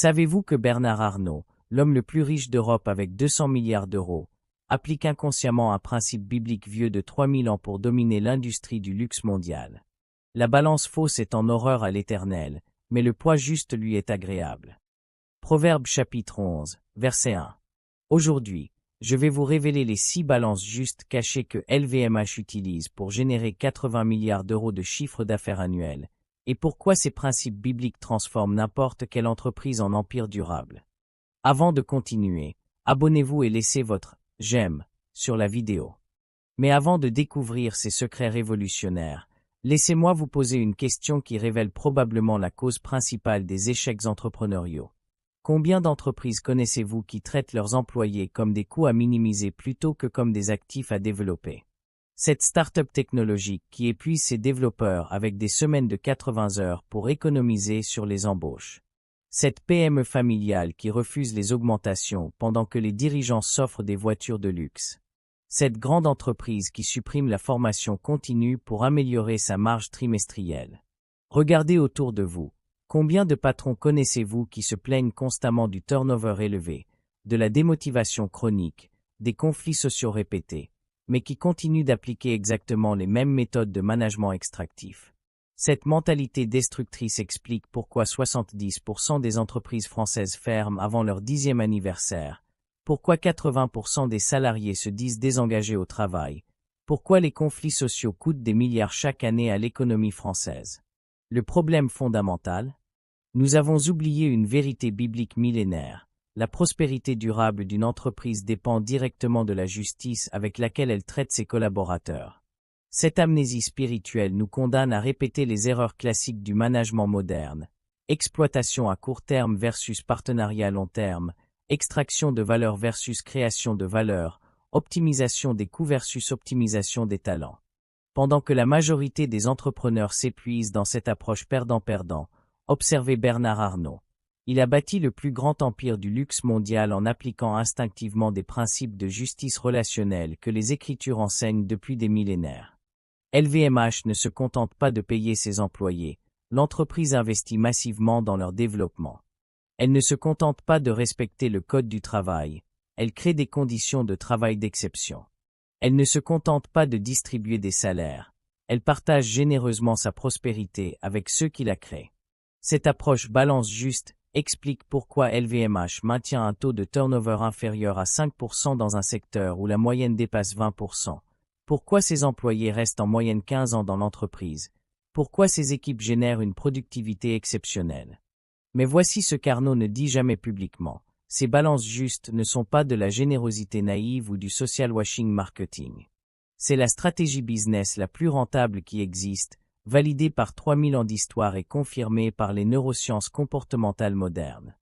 Savez-vous que Bernard Arnault, l'homme le plus riche d'Europe avec 200 milliards d'euros, applique inconsciemment un principe biblique vieux de 3000 ans pour dominer l'industrie du luxe mondial? La balance fausse est en horreur à l'Éternel, mais le poids juste lui est agréable. Proverbe chapitre 11, verset 1. Aujourd'hui, je vais vous révéler les 6 balances justes cachées que LVMH utilise pour générer 80 milliards d'euros de chiffre d'affaires annuel, et pourquoi ces principes bibliques transforment n'importe quelle entreprise en empire durable. Avant de continuer, abonnez-vous et laissez votre « j'aime » sur la vidéo. Mais avant de découvrir ces secrets révolutionnaires, laissez-moi vous poser une question qui révèle probablement la cause principale des échecs entrepreneuriaux. Combien d'entreprises connaissez-vous qui traitent leurs employés comme des coûts à minimiser plutôt que comme des actifs à développer? Cette start-up technologique qui épuise ses développeurs avec des semaines de 80 heures pour économiser sur les embauches. Cette PME familiale qui refuse les augmentations pendant que les dirigeants s'offrent des voitures de luxe. Cette grande entreprise qui supprime la formation continue pour améliorer sa marge trimestrielle. Regardez autour de vous. Combien de patrons connaissez-vous qui se plaignent constamment du turnover élevé, de la démotivation chronique, des conflits sociaux répétés, mais qui continuent d'appliquer exactement les mêmes méthodes de management extractif? Cette mentalité destructrice explique pourquoi 70% des entreprises françaises ferment avant leur 10e anniversaire, pourquoi 80% des salariés se disent désengagés au travail, pourquoi les conflits sociaux coûtent des milliards chaque année à l'économie française. Le problème fondamental? Nous avons oublié une vérité biblique millénaire. La prospérité durable d'une entreprise dépend directement de la justice avec laquelle elle traite ses collaborateurs. Cette amnésie spirituelle nous condamne à répéter les erreurs classiques du management moderne. Exploitation à court terme versus partenariat à long terme, extraction de valeur versus création de valeur, optimisation des coûts versus optimisation des talents. Pendant que la majorité des entrepreneurs s'épuisent dans cette approche perdant-perdant, observez Bernard Arnault. Il a bâti le plus grand empire du luxe mondial en appliquant instinctivement des principes de justice relationnelle que les Écritures enseignent depuis des millénaires. LVMH ne se contente pas de payer ses employés, l'entreprise investit massivement dans leur développement. Elle ne se contente pas de respecter le code du travail, elle crée des conditions de travail d'exception. Elle ne se contente pas de distribuer des salaires, elle partage généreusement sa prospérité avec ceux qui la créent. Cette approche balance juste explique pourquoi LVMH maintient un taux de turnover inférieur à 5% dans un secteur où la moyenne dépasse 20%. Pourquoi ses employés restent en moyenne 15 ans dans l'entreprise. Pourquoi ses équipes génèrent une productivité exceptionnelle. Mais voici ce qu'Arnault ne dit jamais publiquement. Ces balances justes ne sont pas de la générosité naïve ou du social washing marketing. C'est la stratégie business la plus rentable qui existe, validée par 3000 ans d'histoire et confirmée par les neurosciences comportementales modernes.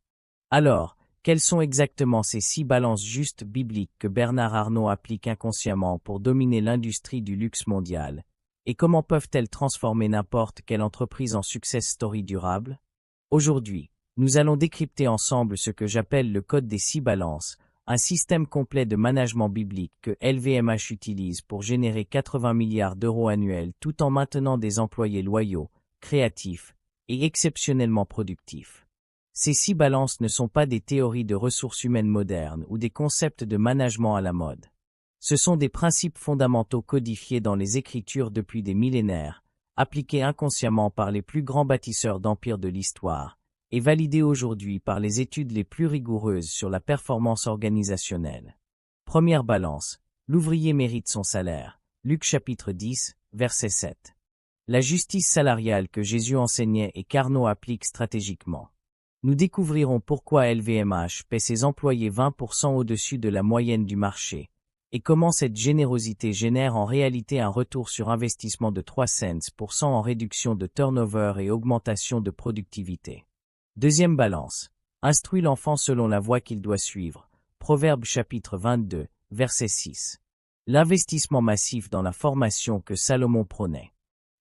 Alors, quelles sont exactement ces 6 balances justes bibliques que Bernard Arnault applique inconsciemment pour dominer l'industrie du luxe mondial? Et comment peuvent-elles transformer n'importe quelle entreprise en success story durable? Aujourd'hui, nous allons décrypter ensemble ce que j'appelle le code des 6 balances, un système complet de management biblique que LVMH utilise pour générer 80 milliards d'euros annuels tout en maintenant des employés loyaux, créatifs et exceptionnellement productifs. Ces 6 balances ne sont pas des théories de ressources humaines modernes ou des concepts de management à la mode. Ce sont des principes fondamentaux codifiés dans les Écritures depuis des millénaires, appliqués inconsciemment par les plus grands bâtisseurs d'empires de l'histoire, et validés aujourd'hui par les études les plus rigoureuses sur la performance organisationnelle. Première balance, l'ouvrier mérite son salaire. Luc chapitre 10, verset 7. La justice salariale que Jésus enseignait et qu'Arnault applique stratégiquement. Nous découvrirons pourquoi LVMH paie ses employés 20% au-dessus de la moyenne du marché, et comment cette générosité génère en réalité un retour sur investissement de 3 cents en réduction de turnover et augmentation de productivité. Deuxième balance. Instruis l'enfant selon la voie qu'il doit suivre. Proverbe chapitre 22, verset 6. L'investissement massif dans la formation que Salomon prônait.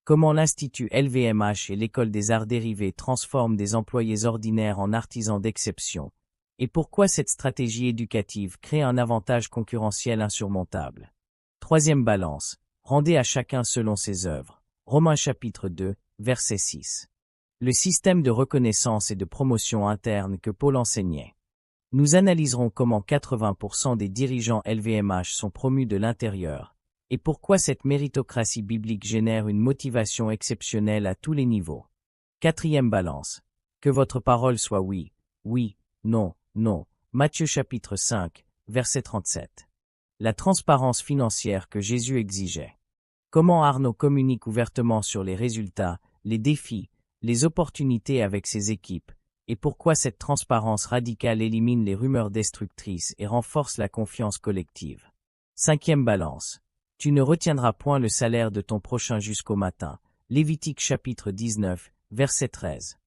Comment l'Institut LVMH et l'École des arts dérivés transforment des employés ordinaires en artisans d'exception, et pourquoi cette stratégie éducative crée un avantage concurrentiel insurmontable. Troisième balance, rendez à chacun selon ses œuvres. Romains chapitre 2, verset 6. le système de reconnaissance et de promotion interne que Paul enseignait. Nous analyserons comment 80% des dirigeants LVMH sont promus de l'intérieur, et pourquoi cette méritocratie biblique génère une motivation exceptionnelle à tous les niveaux. Quatrième balance. Que votre parole soit oui, oui, non, non. Matthieu chapitre 5, verset 37. La transparence financière que Jésus exigeait. Comment Arnaud communique ouvertement sur les résultats, les défis, les opportunités avec ses équipes, et pourquoi cette transparence radicale élimine les rumeurs destructrices et renforce la confiance collective. Cinquième balance. Tu ne retiendras point le salaire de ton prochain jusqu'au matin. Lévitique chapitre 19, verset 13.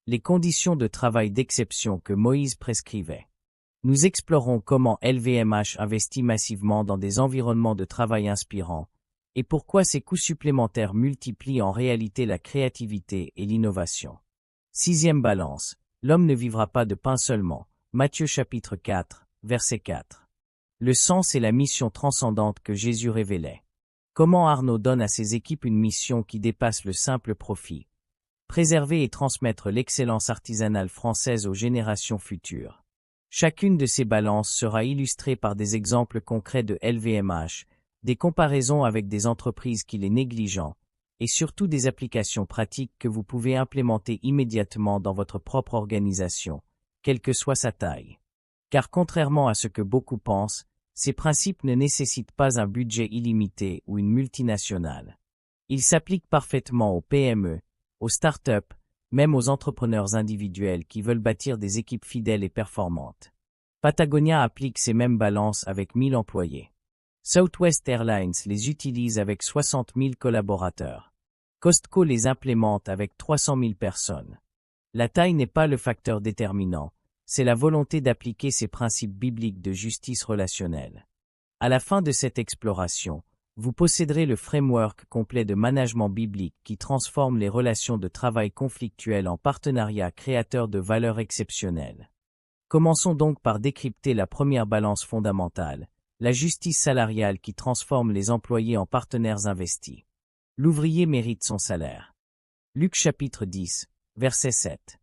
Les conditions de travail d'exception que Moïse prescrivait. Nous explorons comment LVMH investit massivement dans des environnements de travail inspirants, et pourquoi ces coûts supplémentaires multiplient en réalité la créativité et l'innovation. Sixième balance. L'homme ne vivra pas de pain seulement. Matthieu chapitre 4, verset 4. Le sens et la mission transcendante que Jésus révélait. Comment Arnaud donne à ses équipes une mission qui dépasse le simple profit. Préserver et transmettre l'excellence artisanale française aux générations futures. Chacune de ces balances sera illustrée par des exemples concrets de LVMH, des comparaisons avec des entreprises qui les négligent, et surtout des applications pratiques que vous pouvez implémenter immédiatement dans votre propre organisation, quelle que soit sa taille. Car contrairement à ce que beaucoup pensent, ces principes ne nécessitent pas un budget illimité ou une multinationale. Ils s'appliquent parfaitement aux PME, aux startups, même aux entrepreneurs individuels qui veulent bâtir des équipes fidèles et performantes. Patagonia applique ces mêmes balances avec 1000 employés. Southwest Airlines les utilise avec 60 000 collaborateurs. Costco les implémente avec 300 000 personnes. La taille n'est pas le facteur déterminant, c'est la volonté d'appliquer ces principes bibliques de justice relationnelle. À la fin de cette exploration, vous posséderez le framework complet de management biblique qui transforme les relations de travail conflictuelles en partenariats créateurs de valeurs exceptionnelles. Commençons donc par décrypter la première balance fondamentale, la justice salariale qui transforme les employés en partenaires investis. L'ouvrier mérite son salaire. Luc chapitre 10, verset 7.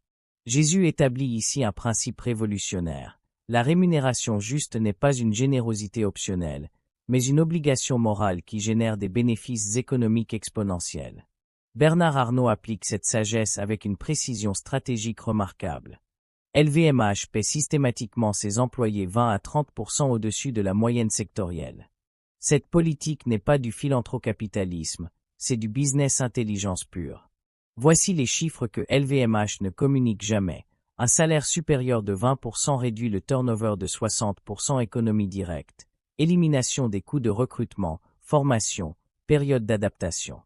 Jésus établit ici un principe révolutionnaire. La rémunération juste n'est pas une générosité optionnelle, mais une obligation morale qui génère des bénéfices économiques exponentiels. Bernard Arnault applique cette sagesse avec une précision stratégique remarquable. LVMH paie systématiquement ses employés 20 à 30% au-dessus de la moyenne sectorielle. Cette politique n'est pas du philanthrocapitalisme, c'est du business intelligence pure. Voici les chiffres que LVMH ne communique jamais. Un salaire supérieur de 20% réduit le turnover de 60%, économie directe, élimination des coûts de recrutement, formation, période d'adaptation.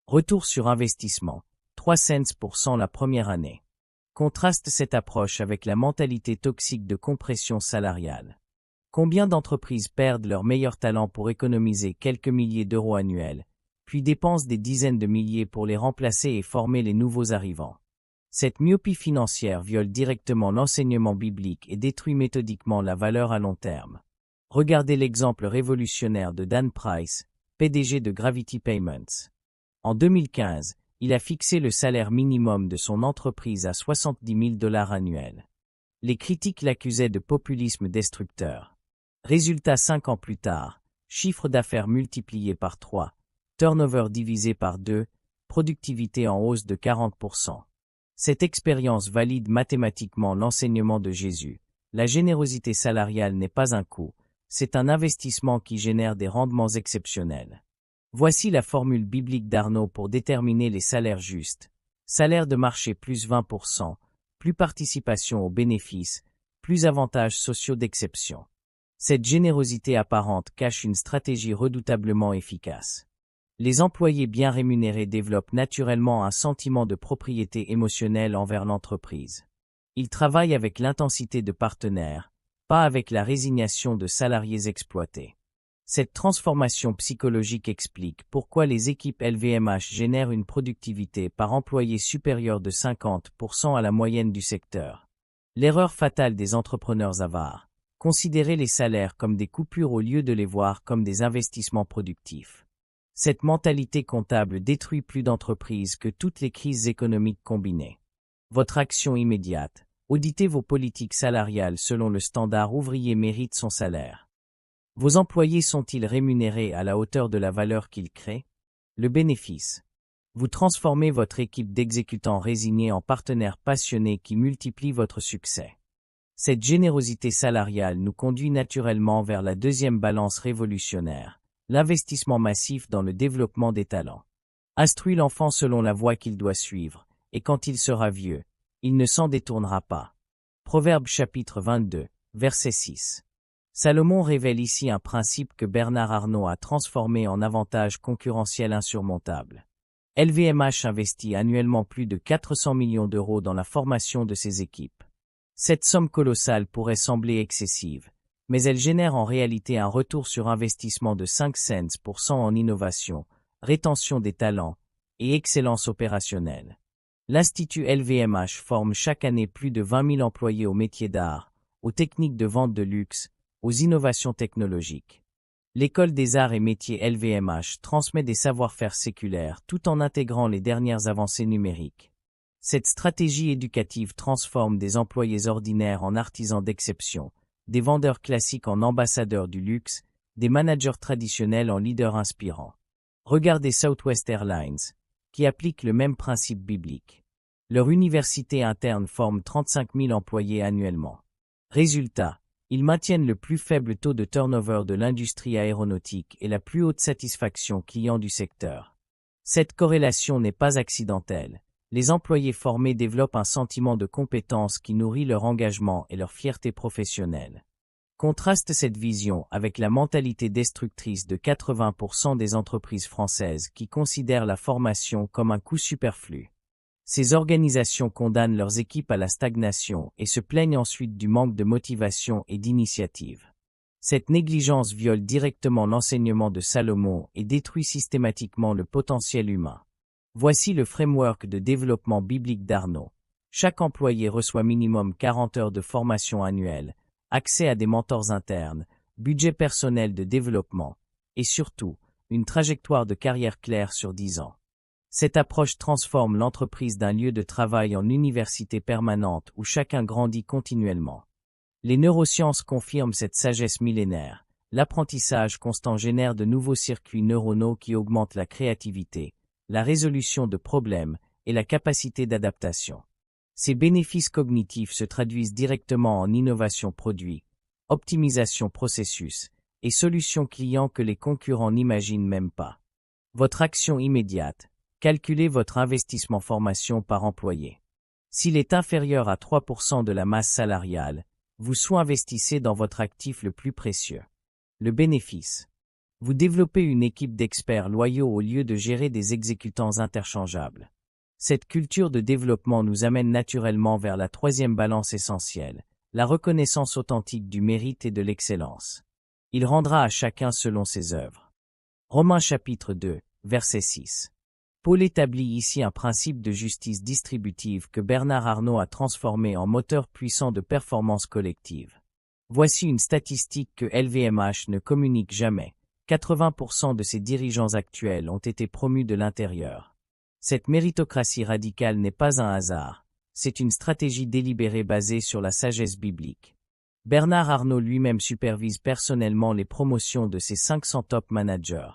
Retour sur investissement, 3 cents pour cent la première année. Contraste cette approche avec la mentalité toxique de compression salariale. Combien d'entreprises perdent leurs meilleurs talents pour économiser quelques milliers d'euros annuels, puis dépensent des dizaines de milliers pour les remplacer et former les nouveaux arrivants? Cette myopie financière viole directement l'enseignement biblique et détruit méthodiquement la valeur à long terme. Regardez l'exemple révolutionnaire de Dan Price, PDG de Gravity Payments. En 2015, il a fixé le salaire minimum de son entreprise à 70 000 $ annuels. Les critiques l'accusaient de populisme destructeur. Résultat 5 ans plus tard, chiffre d'affaires multiplié par 3, turnover divisé par 2, productivité en hausse de 40%. Cette expérience valide mathématiquement l'enseignement de Jésus. La générosité salariale n'est pas un coût, c'est un investissement qui génère des rendements exceptionnels. Voici la formule biblique d'Arnault pour déterminer les salaires justes. Salaire de marché plus 20%, plus participation aux bénéfices, plus avantages sociaux d'exception. Cette générosité apparente cache une stratégie redoutablement efficace. Les employés bien rémunérés développent naturellement un sentiment de propriété émotionnelle envers l'entreprise. Ils travaillent avec l'intensité de partenaires, pas avec la résignation de salariés exploités. Cette transformation psychologique explique pourquoi les équipes LVMH génèrent une productivité par employé supérieure de 50% à la moyenne du secteur. L'erreur fatale des entrepreneurs avares, considérer les salaires comme des coupures au lieu de les voir comme des investissements productifs. Cette mentalité comptable détruit plus d'entreprises que toutes les crises économiques combinées. Votre action immédiate. Auditez vos politiques salariales selon le standard ouvrier mérite son salaire. Vos employés sont-ils rémunérés à la hauteur de la valeur qu'ils créent? Le bénéfice. Vous transformez votre équipe d'exécutants résignés en partenaires passionnés qui multiplient votre succès. Cette générosité salariale nous conduit naturellement vers la deuxième balance révolutionnaire, l'investissement massif dans le développement des talents. Instruis l'enfant selon la voie qu'il doit suivre, et quand il sera vieux, il ne s'en détournera pas. Proverbe chapitre 22, verset 6. Salomon révèle ici un principe que Bernard Arnault a transformé en avantage concurrentiel insurmontable. LVMH investit annuellement plus de 400 millions d'euros dans la formation de ses équipes. Cette somme colossale pourrait sembler excessive, mais elle génère en réalité un retour sur investissement de 5 cents pour cent en innovation, rétention des talents et excellence opérationnelle. L'Institut LVMH forme chaque année plus de 20 000 employés aux métiers d'art, aux techniques de vente de luxe, aux innovations technologiques. L'École des arts et métiers LVMH transmet des savoir-faire séculaires tout en intégrant les dernières avancées numériques. Cette stratégie éducative transforme des employés ordinaires en artisans d'exception, des vendeurs classiques en ambassadeurs du luxe, des managers traditionnels en leaders inspirants. Regardez Southwest Airlines, qui applique le même principe biblique. Leur université interne forme 35 000 employés annuellement. Résultat, ils maintiennent le plus faible taux de turnover de l'industrie aéronautique et la plus haute satisfaction client du secteur. Cette corrélation n'est pas accidentelle. Les employés formés développent un sentiment de compétence qui nourrit leur engagement et leur fierté professionnelle. Contraste cette vision avec la mentalité destructrice de 80% des entreprises françaises qui considèrent la formation comme un coût superflu. Ces organisations condamnent leurs équipes à la stagnation et se plaignent ensuite du manque de motivation et d'initiative. Cette négligence viole directement l'enseignement de Salomon et détruit systématiquement le potentiel humain. Voici le framework de développement biblique d'Arnault. Chaque employé reçoit minimum 40 heures de formation annuelle, accès à des mentors internes, budget personnel de développement, et surtout, une trajectoire de carrière claire sur 10 ans. Cette approche transforme l'entreprise d'un lieu de travail en université permanente où chacun grandit continuellement. Les neurosciences confirment cette sagesse millénaire. L'apprentissage constant génère de nouveaux circuits neuronaux qui augmentent la créativité, la résolution de problèmes et la capacité d'adaptation. Ces bénéfices cognitifs se traduisent directement en innovation produit, optimisation processus et solutions clients que les concurrents n'imaginent même pas. Votre action immédiate. Calculez votre investissement formation par employé. S'il est inférieur à 3% de la masse salariale, vous sous-investissez dans votre actif le plus précieux. Le bénéfice. Vous développez une équipe d'experts loyaux au lieu de gérer des exécutants interchangeables. Cette culture de développement nous amène naturellement vers la troisième balance essentielle, la reconnaissance authentique du mérite et de l'excellence. Il rendra à chacun selon ses œuvres. Romains chapitre 2, verset 6. Paul établit ici un principe de justice distributive que Bernard Arnault a transformé en moteur puissant de performance collective. Voici une statistique que LVMH ne communique jamais. 80% de ses dirigeants actuels ont été promus de l'intérieur. Cette méritocratie radicale n'est pas un hasard, c'est une stratégie délibérée basée sur la sagesse biblique. Bernard Arnault lui-même supervise personnellement les promotions de ses 500 top managers.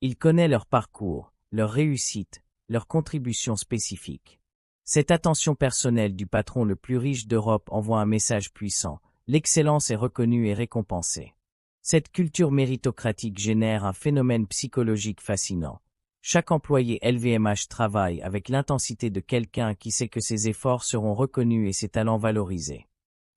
Il connaît leur parcours, leur réussite, leurs contributions spécifiques. Cette attention personnelle du patron le plus riche d'Europe envoie un message puissant, l'excellence est reconnue et récompensée. Cette culture méritocratique génère un phénomène psychologique fascinant. Chaque employé LVMH travaille avec l'intensité de quelqu'un qui sait que ses efforts seront reconnus et ses talents valorisés.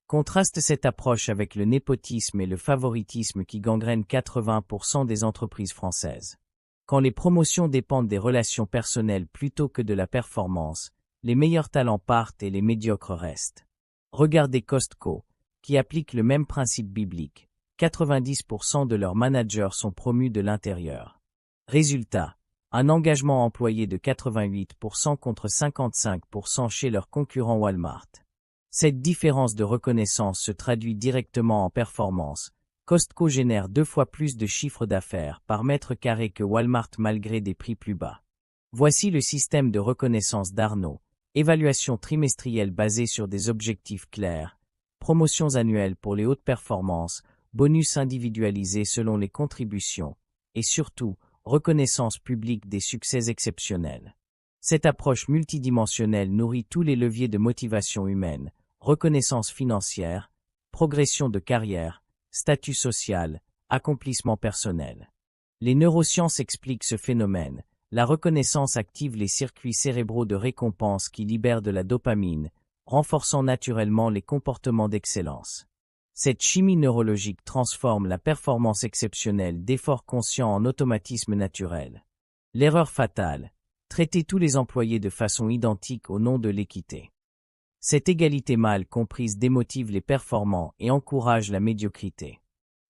Contraste cette approche avec le népotisme et le favoritisme qui gangrènent 80% des entreprises françaises. Quand les promotions dépendent des relations personnelles plutôt que de la performance, les meilleurs talents partent et les médiocres restent. Regardez Costco, qui applique le même principe biblique. 90% de leurs managers sont promus de l'intérieur. Résultat, un engagement employé de 88% contre 55% chez leurs concurrents Walmart. Cette différence de reconnaissance se traduit directement en performance. Costco génère 2 fois plus de chiffre d'affaires par mètre carré que Walmart malgré des prix plus bas. Voici le système de reconnaissance d'Arnault, évaluation trimestrielle basée sur des objectifs clairs, promotions annuelles pour les hautes performances, bonus individualisés selon les contributions, et surtout, reconnaissance publique des succès exceptionnels. Cette approche multidimensionnelle nourrit tous les leviers de motivation humaine, reconnaissance financière, progression de carrière, statut social, accomplissement personnel. Les neurosciences expliquent ce phénomène. La reconnaissance active les circuits cérébraux de récompense qui libèrent de la dopamine, renforçant naturellement les comportements d'excellence. Cette chimie neurologique transforme la performance exceptionnelle d'efforts conscients en automatisme naturel. L'erreur fatale, traiter tous les employés de façon identique au nom de l'équité. Cette égalité mal comprise démotive les performants et encourage la médiocrité.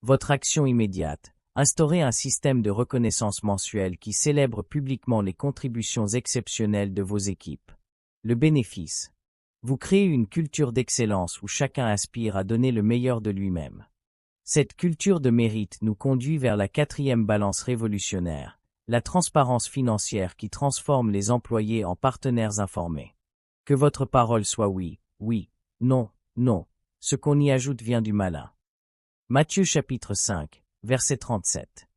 Votre action immédiate, instaurez un système de reconnaissance mensuelle qui célèbre publiquement les contributions exceptionnelles de vos équipes. Le bénéfice. Vous créez une culture d'excellence où chacun aspire à donner le meilleur de lui-même. Cette culture de mérite nous conduit vers la 4e balance révolutionnaire, la transparence financière qui transforme les employés en partenaires informés. Que votre parole soit oui, oui, non, non. Ce qu'on y ajoute vient du malin. Matthieu chapitre 5, verset 37.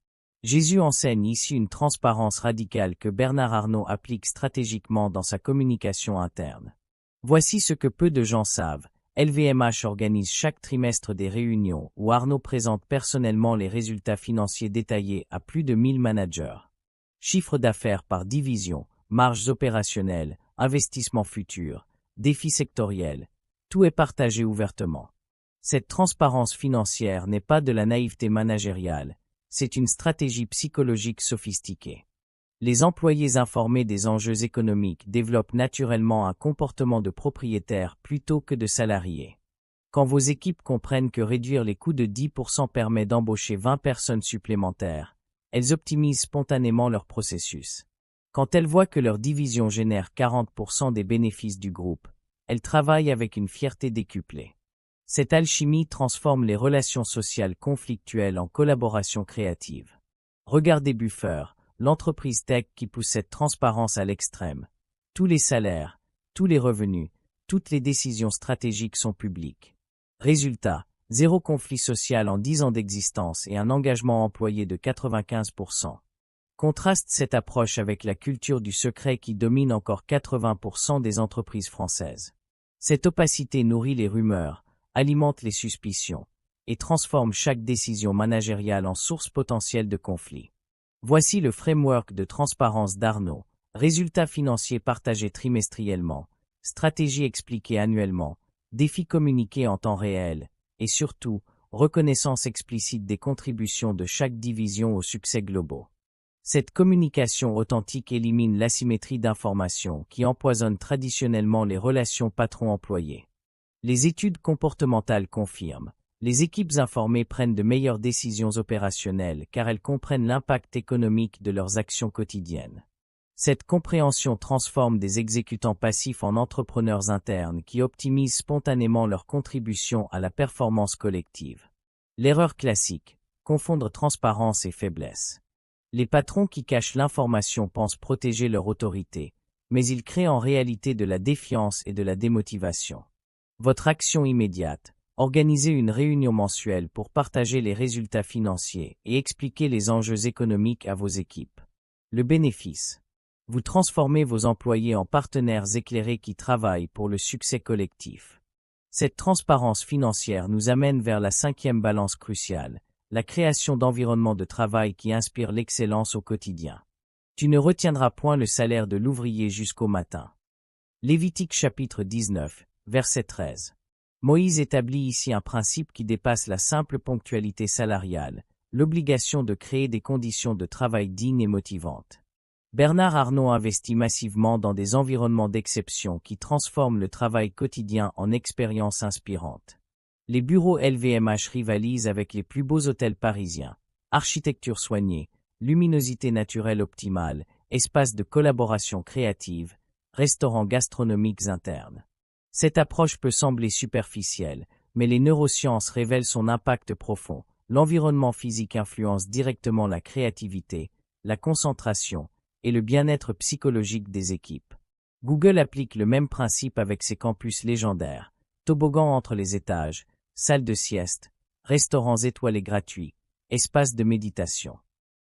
Jésus enseigne ici une transparence radicale que Bernard Arnault applique stratégiquement dans sa communication interne. Voici ce que peu de gens savent. LVMH organise chaque trimestre des réunions où Arnault présente personnellement les résultats financiers détaillés à plus de 1000 managers. Chiffre d'affaires par division, marges opérationnelles, investissements futurs, défis sectoriels, tout est partagé ouvertement. Cette transparence financière n'est pas de la naïveté managériale, c'est une stratégie psychologique sophistiquée. Les employés informés des enjeux économiques développent naturellement un comportement de propriétaire plutôt que de salarié. Quand vos équipes comprennent que réduire les coûts de 10% permet d'embaucher 20 personnes supplémentaires, elles optimisent spontanément leur processus. Quand elles voient que leur division génère 40% des bénéfices du groupe, elles travaillent avec une fierté décuplée. Cette alchimie transforme les relations sociales conflictuelles en collaboration créative. Regardez Buffer, l'entreprise tech qui pousse cette transparence à l'extrême. Tous les salaires, tous les revenus, toutes les décisions stratégiques sont publiques. Résultat, 0 conflit social en 10 ans d'existence et un engagement employé de 95%. Contraste cette approche avec la culture du secret qui domine encore 80% des entreprises françaises. Cette opacité nourrit les rumeurs, alimente les suspicions, et transforme chaque décision managériale en source potentielle de conflit. Voici le framework de transparence d'Arnault, résultats financiers partagés trimestriellement, stratégie expliquée annuellement, défis communiqués en temps réel, et surtout, reconnaissance explicite des contributions de chaque division aux succès globaux. Cette communication authentique élimine l'asymétrie d'information qui empoisonne traditionnellement les relations patron-employé. Les études comportementales confirment. Les équipes informées prennent de meilleures décisions opérationnelles car elles comprennent l'impact économique de leurs actions quotidiennes. Cette compréhension transforme des exécutants passifs en entrepreneurs internes qui optimisent spontanément leur contribution à la performance collective. L'erreur classique, confondre transparence et faiblesse. Les patrons qui cachent l'information pensent protéger leur autorité, mais ils créent en réalité de la défiance et de la démotivation. Votre action immédiate. Organisez une réunion mensuelle pour partager les résultats financiers et expliquer les enjeux économiques à vos équipes. Le bénéfice. Vous transformez vos employés en partenaires éclairés qui travaillent pour le succès collectif. Cette transparence financière nous amène vers la 5e balance cruciale, la création d'environnements de travail qui inspirent l'excellence au quotidien. Tu ne retiendras point le salaire de l'ouvrier jusqu'au matin. Lévitique chapitre 19, verset 13. Moïse établit ici un principe qui dépasse la simple ponctualité salariale, l'obligation de créer des conditions de travail dignes et motivantes. Bernard Arnault investit massivement dans des environnements d'exception qui transforment le travail quotidien en expérience inspirante. Les bureaux LVMH rivalisent avec les plus beaux hôtels parisiens. Architecture soignée, luminosité naturelle optimale, espace de collaboration créative, restaurants gastronomiques internes. Cette approche peut sembler superficielle, mais les neurosciences révèlent son impact profond. L'environnement physique influence directement la créativité, la concentration et le bien-être psychologique des équipes. Google applique le même principe avec ses campus légendaires, toboggans entre les étages, salles de sieste, restaurants étoilés gratuits, espaces de méditation.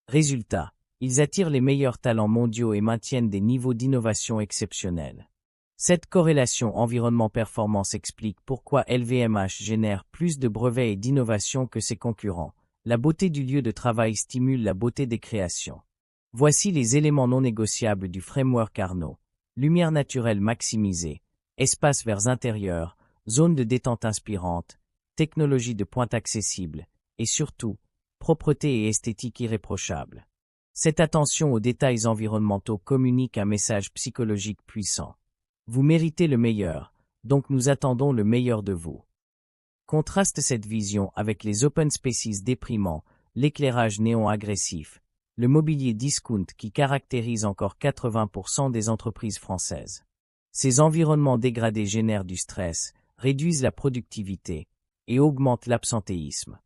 Résultat, ils attirent les meilleurs talents mondiaux et maintiennent des niveaux d'innovation exceptionnels. Cette corrélation environnement-performance explique pourquoi LVMH génère plus de brevets et d'innovations que ses concurrents. La beauté du lieu de travail stimule la beauté des créations. Voici les éléments non négociables du framework Arnaud. Lumière naturelle maximisée, espace verts intérieurs, zone de détente inspirante, technologie de pointe accessible, et surtout, propreté et esthétique irréprochable. Cette attention aux détails environnementaux communique un message psychologique puissant. Vous méritez le meilleur, donc nous attendons le meilleur de vous. Contraste cette vision avec les open spaces déprimants, l'éclairage néon agressif, le mobilier discount qui caractérise encore 80% des entreprises françaises. Ces environnements dégradés génèrent du stress, réduisent la productivité et augmentent l'absentéisme.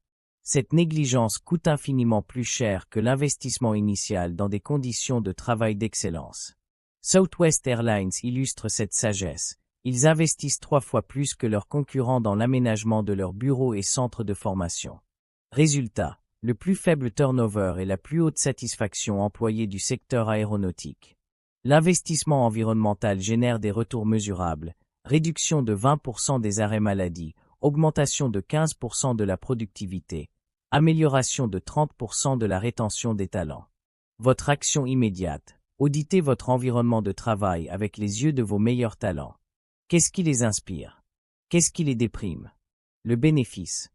Cette négligence coûte infiniment plus cher que l'investissement initial dans des conditions de travail d'excellence. Southwest Airlines illustre cette sagesse. Ils investissent 3 fois plus que leurs concurrents dans l'aménagement de leurs bureaux et centres de formation. Résultat, le plus faible turnover et la plus haute satisfaction employée du secteur aéronautique. L'investissement environnemental génère des retours mesurables, réduction de 20% des arrêts maladie, augmentation de 15% de la productivité, amélioration de 30% de la rétention des talents. Votre action immédiate. Auditez votre environnement de travail avec les yeux de vos meilleurs talents. Qu'est-ce qui les inspire? Qu'est-ce qui les déprime? Le bénéfice.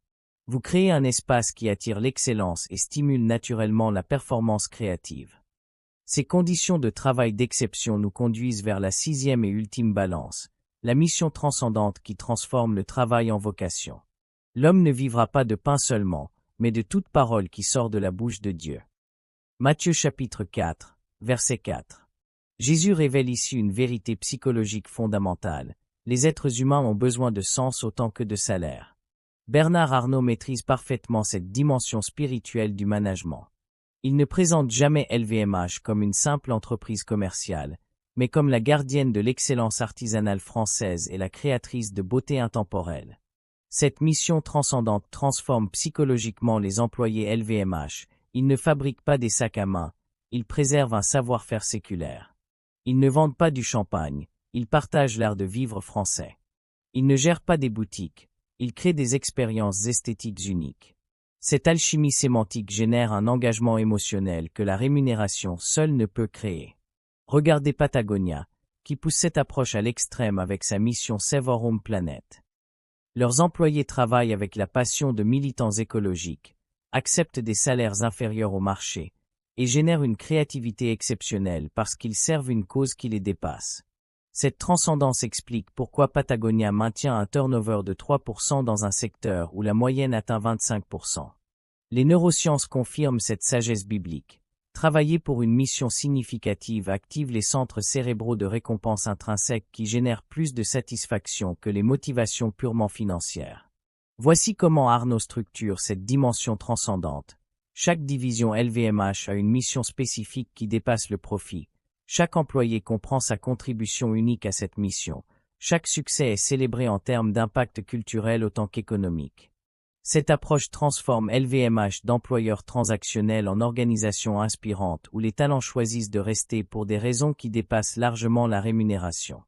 Vous créez un espace qui attire l'excellence et stimule naturellement la performance créative. Ces conditions de travail d'exception nous conduisent vers la 6e et ultime balance, la mission transcendante qui transforme le travail en vocation. L'homme ne vivra pas de pain seulement, mais de toute parole qui sort de la bouche de Dieu. Matthieu chapitre 4. Verset 4. Jésus révèle ici une vérité psychologique fondamentale. Les êtres humains ont besoin de sens autant que de salaire. Bernard Arnault maîtrise parfaitement cette dimension spirituelle du management. Il ne présente jamais LVMH comme une simple entreprise commerciale, mais comme la gardienne de l'excellence artisanale française et la créatrice de beauté intemporelle. Cette mission transcendante transforme psychologiquement les employés LVMH. Ils ne fabriquent pas des sacs à main. Ils préservent un savoir-faire séculaire. Ils ne vendent pas du champagne, ils partagent l'art de vivre français. Ils ne gèrent pas des boutiques, ils créent des expériences esthétiques uniques. Cette alchimie sémantique génère un engagement émotionnel que la rémunération seule ne peut créer. Regardez Patagonia, qui pousse cette approche à l'extrême avec sa mission Save Our Home Planet. Leurs employés travaillent avec la passion de militants écologiques, acceptent des salaires inférieurs au marché, et génèrent une créativité exceptionnelle parce qu'ils servent une cause qui les dépasse. Cette transcendance explique pourquoi Patagonia maintient un turnover de 3% dans un secteur où la moyenne atteint 25%. Les neurosciences confirment cette sagesse biblique. Travailler pour une mission significative active les centres cérébraux de récompense intrinsèques qui génèrent plus de satisfaction que les motivations purement financières. Voici comment Arnaud structure cette dimension transcendante. Chaque division LVMH a une mission spécifique qui dépasse le profit. Chaque employé comprend sa contribution unique à cette mission. Chaque succès est célébré en termes d'impact culturel autant qu'économique. Cette approche transforme LVMH d'employeur transactionnel en organisation inspirante où les talents choisissent de rester pour des raisons qui dépassent largement la rémunération.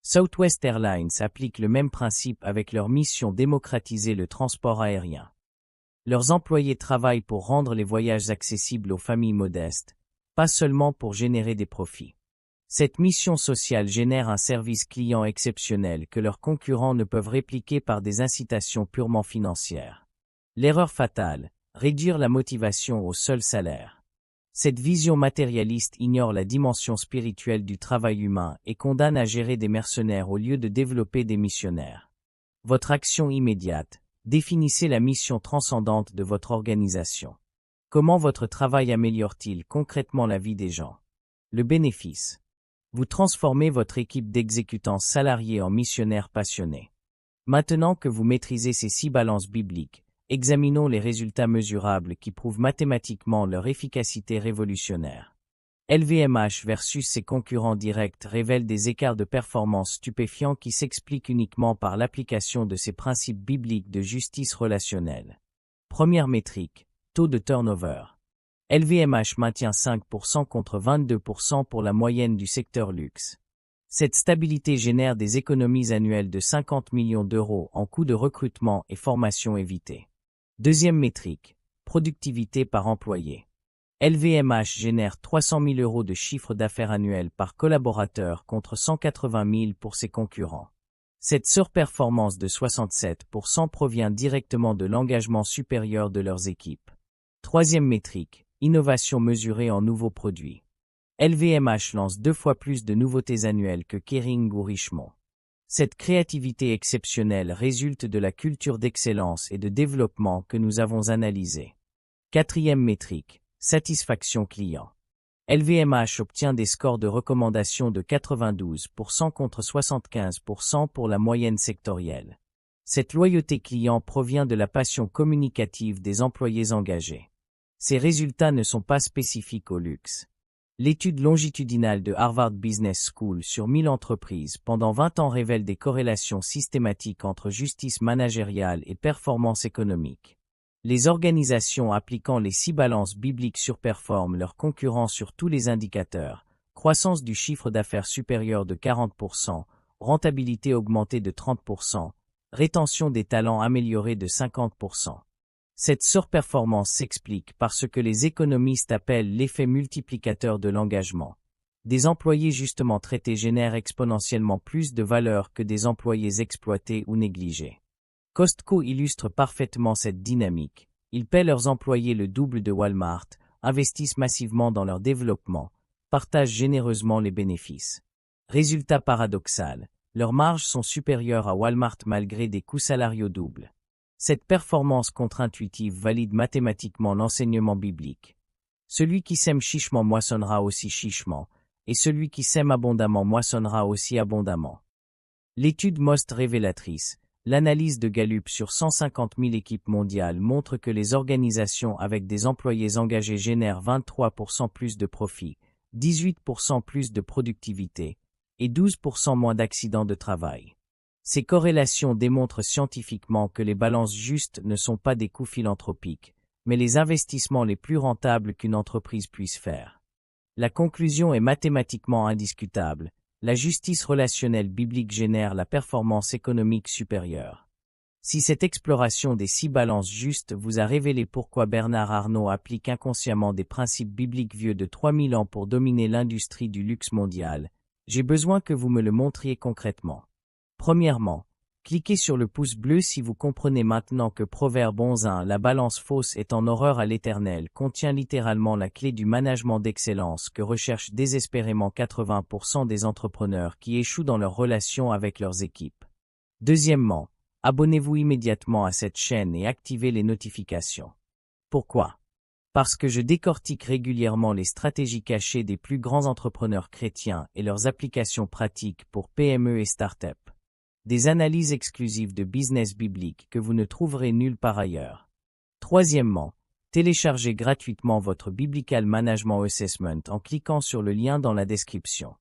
Southwest Airlines applique le même principe avec leur mission démocratiser le transport aérien. Leurs employés travaillent pour rendre les voyages accessibles aux familles modestes, pas seulement pour générer des profits. Cette mission sociale génère un service client exceptionnel que leurs concurrents ne peuvent répliquer par des incitations purement financières. L'erreur fatale, réduire la motivation au seul salaire. Cette vision matérialiste ignore la dimension spirituelle du travail humain et condamne à gérer des mercenaires au lieu de développer des missionnaires. Votre action immédiate. Définissez la mission transcendante de votre organisation. Comment votre travail améliore-t-il concrètement la vie des gens? Le bénéfice. Vous transformez votre équipe d'exécutants salariés en missionnaires passionnés. Maintenant que vous maîtrisez ces 6 balances bibliques, examinons les résultats mesurables qui prouvent mathématiquement leur efficacité révolutionnaire. LVMH versus ses concurrents directs révèle des écarts de performance stupéfiants qui s'expliquent uniquement par l'application de ces principes bibliques de justice relationnelle. Première métrique, taux de turnover. LVMH maintient 5% contre 22% pour la moyenne du secteur luxe. Cette stabilité génère des économies annuelles de 50 millions d'euros en coûts de recrutement et formation évités. Deuxième métrique, productivité par employé. LVMH génère 300 000 euros de chiffre d'affaires annuel par collaborateur contre 180 000 pour ses concurrents. Cette surperformance de 67% provient directement de l'engagement supérieur de leurs équipes. Troisième métrique, innovation mesurée en nouveaux produits. LVMH lance 2 fois plus de nouveautés annuelles que Kering ou Richemont. Cette créativité exceptionnelle résulte de la culture d'excellence et de développement que nous avons analysée. Quatrième métrique, satisfaction client. LVMH obtient des scores de recommandation de 92% contre 75% pour la moyenne sectorielle. Cette loyauté client provient de la passion communicative des employés engagés. Ces résultats ne sont pas spécifiques au luxe. L'étude longitudinale de Harvard Business School sur 1000 entreprises pendant 20 ans révèle des corrélations systématiques entre justice managériale et performance économique. Les organisations appliquant les 6 balances bibliques surperforment leurs concurrents sur tous les indicateurs, croissance du chiffre d'affaires supérieure de 40%, rentabilité augmentée de 30%, rétention des talents améliorée de 50%. Cette surperformance s'explique par ce que les économistes appellent l'effet multiplicateur de l'engagement. Des employés justement traités génèrent exponentiellement plus de valeur que des employés exploités ou négligés. Costco illustre parfaitement cette dynamique. Ils paient leurs employés le double de Walmart, investissent massivement dans leur développement, partagent généreusement les bénéfices. Résultat paradoxal, leurs marges sont supérieures à Walmart malgré des coûts salariaux doubles. Cette performance contre-intuitive valide mathématiquement l'enseignement biblique. Celui qui sème chichement moissonnera aussi chichement, et celui qui sème abondamment moissonnera aussi abondamment. L'étude most révélatrice, l'analyse de Gallup sur 150 000 équipes mondiales montre que les organisations avec des employés engagés génèrent 23% plus de profits, 18% plus de productivité, et 12% moins d'accidents de travail. Ces corrélations démontrent scientifiquement que les balances justes ne sont pas des coûts philanthropiques, mais les investissements les plus rentables qu'une entreprise puisse faire. La conclusion est mathématiquement indiscutable, la justice relationnelle biblique génère la performance économique supérieure. Si cette exploration des 6 balances justes vous a révélé pourquoi Bernard Arnault applique inconsciemment des principes bibliques vieux de 3000 ans pour dominer l'industrie du luxe mondial, j'ai besoin que vous me le montriez concrètement. Premièrement, cliquez sur le pouce bleu si vous comprenez maintenant que Proverbe 11.1 la balance fausse est en horreur à l'Éternel contient littéralement la clé du management d'excellence que recherchent désespérément 80% des entrepreneurs qui échouent dans leurs relations avec leurs équipes. Deuxièmement, abonnez-vous immédiatement à cette chaîne et activez les notifications. Pourquoi ? Parce que je décortique régulièrement les stratégies cachées des plus grands entrepreneurs chrétiens et leurs applications pratiques pour PME et start-up. Des analyses exclusives de business biblique que vous ne trouverez nulle part ailleurs. Troisièmement, téléchargez gratuitement votre Biblical Management Assessment en cliquant sur le lien dans la description.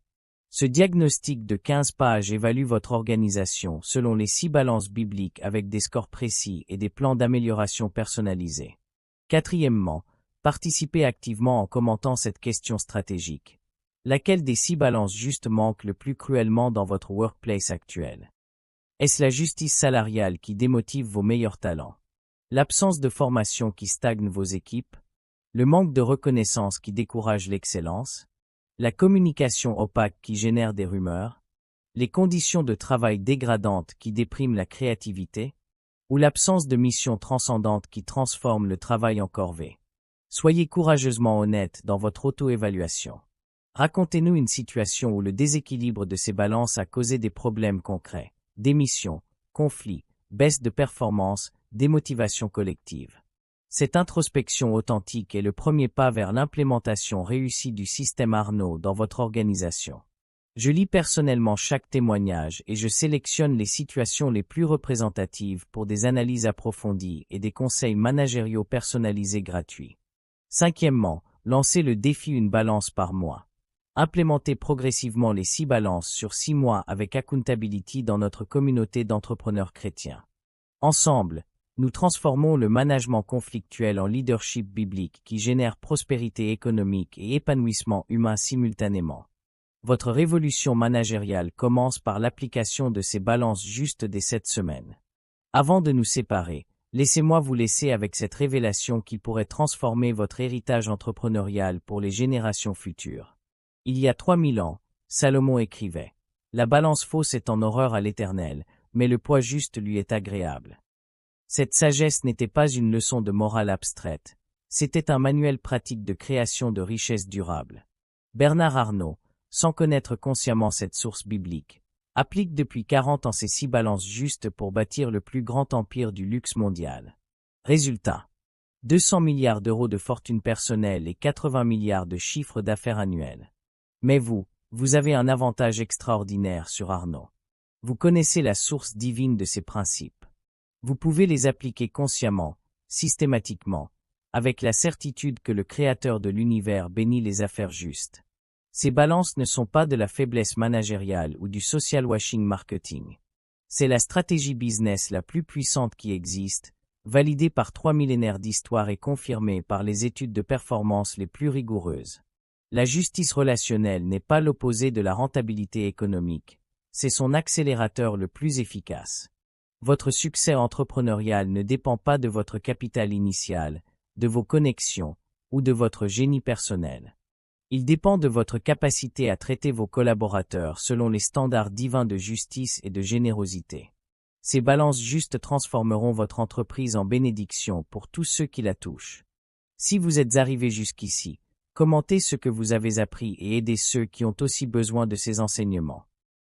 Ce diagnostic de 15 pages évalue votre organisation selon les 6 balances bibliques avec des scores précis et des plans d'amélioration personnalisés. Quatrièmement, participez activement en commentant cette question stratégique. Laquelle des 6 balances justes manque le plus cruellement dans votre workplace actuel ? Est-ce la justice salariale qui démotive vos meilleurs talents? L'absence de formation qui stagne vos équipes? Le manque de reconnaissance qui décourage l'excellence? La communication opaque qui génère des rumeurs? Les conditions de travail dégradantes qui dépriment la créativité? Ou l'absence de mission transcendante qui transforme le travail en corvée? Soyez courageusement honnête dans votre auto-évaluation. Racontez-nous une situation où le déséquilibre de ces balances a causé des problèmes concrets. Démission, conflit, baisse de performance, démotivation collective. Cette introspection authentique est le premier pas vers l'implémentation réussie du système Arnault dans votre organisation. Je lis personnellement chaque témoignage et je sélectionne les situations les plus représentatives pour des analyses approfondies et des conseils managériaux personnalisés gratuits. Cinquièmement, lancez le défi une balance par mois. Implémentez progressivement les 6 balances sur 6 mois avec Accountability dans notre communauté d'entrepreneurs chrétiens. Ensemble, nous transformons le management conflictuel en leadership biblique qui génère prospérité économique et épanouissement humain simultanément. Votre révolution managériale commence par l'application de ces balances justes dès cette semaine. Avant de nous séparer, laissez-moi vous laisser avec cette révélation qui pourrait transformer votre héritage entrepreneurial pour les générations futures. Il y a 3000 ans, Salomon écrivait « La balance fausse est en horreur à l'Éternel, mais le poids juste lui est agréable. » Cette sagesse n'était pas une leçon de morale abstraite, c'était un manuel pratique de création de richesses durables. Bernard Arnault, sans connaître consciemment cette source biblique, applique depuis 40 ans ces 6 balances justes pour bâtir le plus grand empire du luxe mondial. Résultat. 200 milliards d'euros de fortune personnelle et 80 milliards de chiffre d'affaires annuel. Mais vous avez un avantage extraordinaire sur Arnault. Vous connaissez la source divine de ces principes. Vous pouvez les appliquer consciemment, systématiquement, avec la certitude que le Créateur de l'univers bénit les affaires justes. Ces balances ne sont pas de la faiblesse managériale ou du social washing marketing. C'est la stratégie business la plus puissante qui existe, validée par 3 millénaires d'histoire et confirmée par les études de performance les plus rigoureuses. La justice relationnelle n'est pas l'opposé de la rentabilité économique, c'est son accélérateur le plus efficace. Votre succès entrepreneurial ne dépend pas de votre capital initial, de vos connexions ou de votre génie personnel. Il dépend de votre capacité à traiter vos collaborateurs selon les standards divins de justice et de générosité. Ces balances justes transformeront votre entreprise en bénédiction pour tous ceux qui la touchent. Si vous êtes arrivé jusqu'ici, commentez ce que vous avez appris et aidez ceux qui ont aussi besoin de ces enseignements.